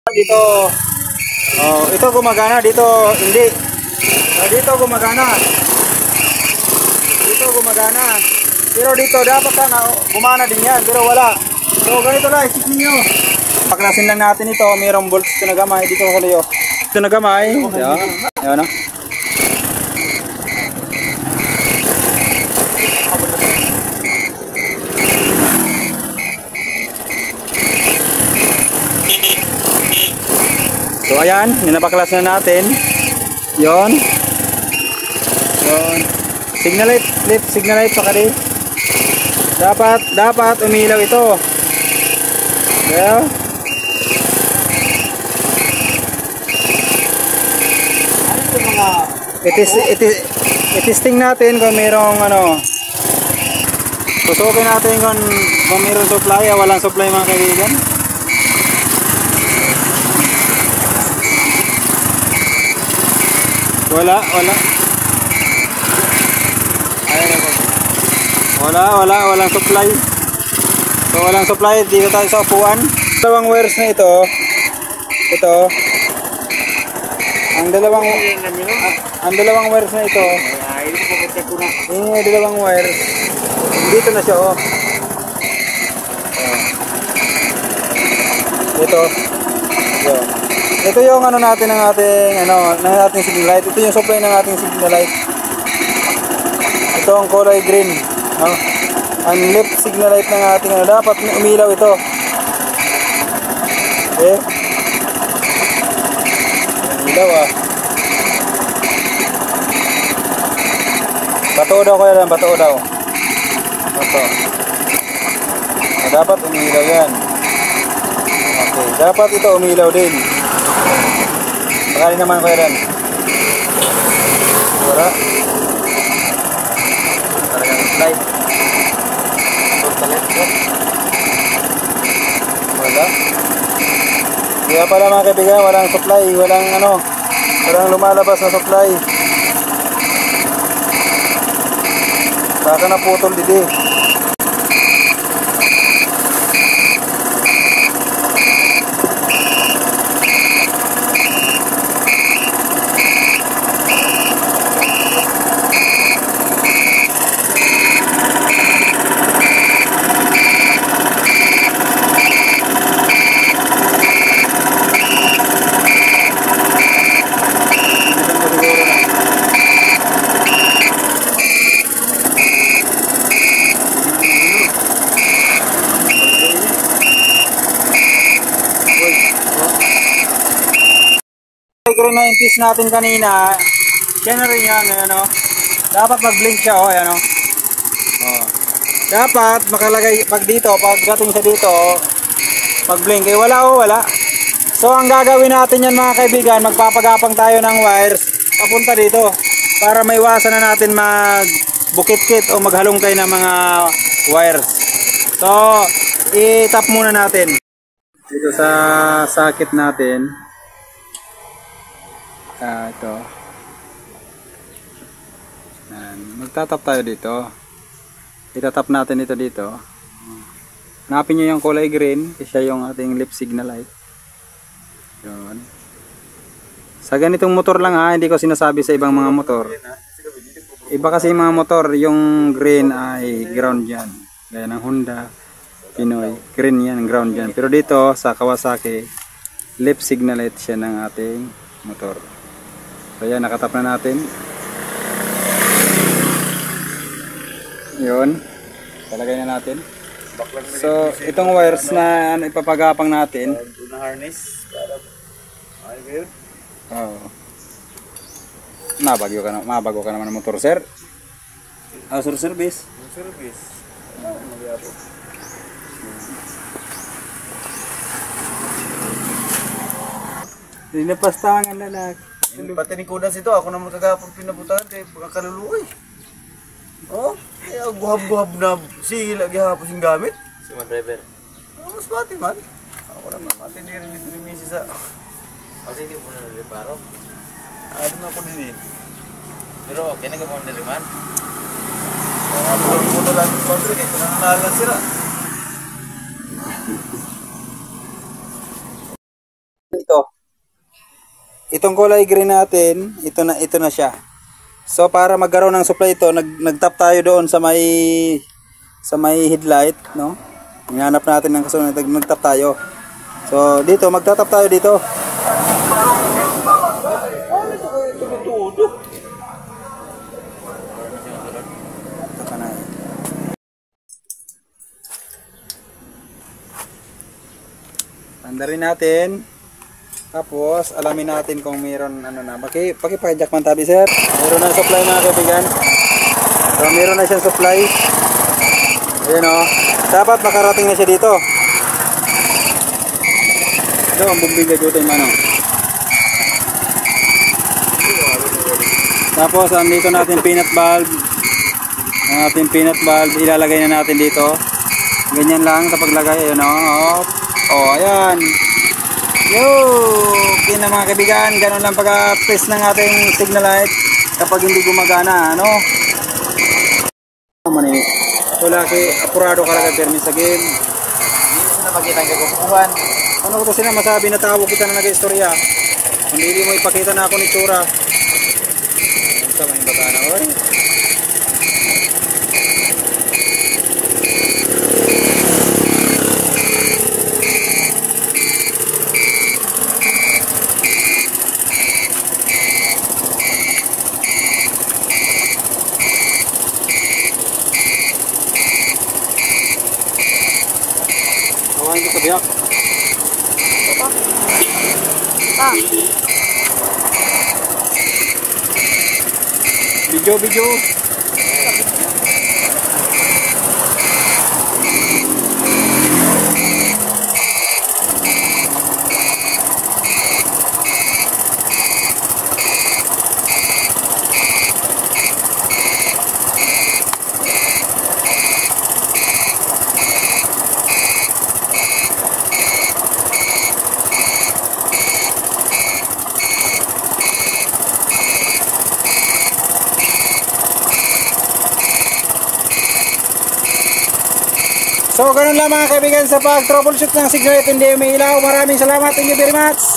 Dito, ito gumagana, dito hindi. Dito gumagana. Dito gumagana. Pero dito dapat sana gumana din yan, pero wala. So ganito lang, isipin nyo. Paklasin lang natin ito, mayroong bolts ito na gamay dito sa layo. Ito na gamay. Yan o. So ayan, ninapaklas na natin. Yon. Yon. Signal light, left signal light pa kali. Dapat umilaw ito. Yeah. Itisting natin kung mayroong ano. Susukin natin kung mayroong supply o walang supply mga kaibigan. Wala. Walang supply. So walang supply, dito tayo sa upuan. Dalawang wires na ito. Ito. Ang dalawang wires na ito. Yung dalawang wires. Dito na siya, oh. Ito. Ito yung ano natin ng ating signal light. Ito yung supply ng ating signal light. Ito ang kulay green, no? Ang left signal light ng ating dapat umilaw ito. Okay? Umilaw ah. Bato daw ko yan, bato daw. Bato. Dapat umilaw yan. Okay, dapat ito umilaw din. Pakali naman ko yan. Wala. Talagang light. Wala. Kaya pala mga kaibigan, walang supply, walang lumalabas na supply. Baka naputol didi. Green na impis natin kanina, yan na rin yan, ano? Dapat mag-blink siya, oh, ayan, oh. Dapat makalagay, pag dating sa dito, mag-blink, wala. So ang gagawin natin yan mga kaibigan, magpapagapang tayo ng wires papunta dito para maiwasan na natin magbukit-kit o maghalongkay ng mga wires. So i-tap muna natin dito sa socket natin. Ito. Magtatap tayo dito. Itatap natin ito dito. Hanapin nyo yung kulay green. Kasi yung ating left signal light. Yun. Sa ganitong motor lang ha. Hindi ko sinasabi sa ibang mga motor. Iba kasi yung mga motor. Yung green ay ground yan. Gaya ng Honda, Pinoy. Green yan, ground yan. Pero dito sa Kawasaki, left signal light siya ng ating motor. So yan, nakatap na natin. Yun. Talagay na natin. So itong wires na ipapagapang natin. Harness. Mabago ka naman ng motor, sir. Sur service. Dinapastangan na lang. Pati ni Kudas ito, ako naman kagapang pinabutahan kay pagkakaluluoy. Oh, kaya guhab-guhab na sila gihapos yung gamit. Si man driver. Mas pati man. Ako naman matindi rin dito ni Mrs. Kasi hindi mo na naliparo. Ano na ako din eh. Pero okay na gamon na liman. Ako mo na lang yung country eh. Nananalan sila. itong kulay green natin, ito na siya. So para magkaroon ng supply ito, nagtap tayo doon sa may headlight, no? Hinanap natin ng kasunod, nagtap tayo. So dito, magtatap tayo dito. Andarin natin. Tapos alamin natin kung mayroon ano na. Pakijack man tabi, sir. Mayroon na supply mga kaibigan. So mayroon na siyang supply. Ayan o. Dapat makarating na siya dito. Ito ang bumbigay dito yung manong. Tapos andito natin peanut bulb. Ang ating peanut bulb ilalagay na natin dito. Ganyan lang sa paglagay. Ayan o. Oh, ayan. Yo! Okay na mga kaibigan. Ganun lang pag-test ng ating signal light kapag hindi gumagana. Ano? Wala kay apurado ka lang permis sa game. Hindi ko na makita ang kagupuhan. Ano ko to sila masabi na tao kita na nag-istorya. Kung hindi mo ipakita na ako ni Tsura. Sa mga bata na. Oy. Awan ko biyak. Video. So ganun lang mga kaibigan sa pag-troubleshoot ng signal at hindi may ilaw. Maraming salamat. Thank you very much.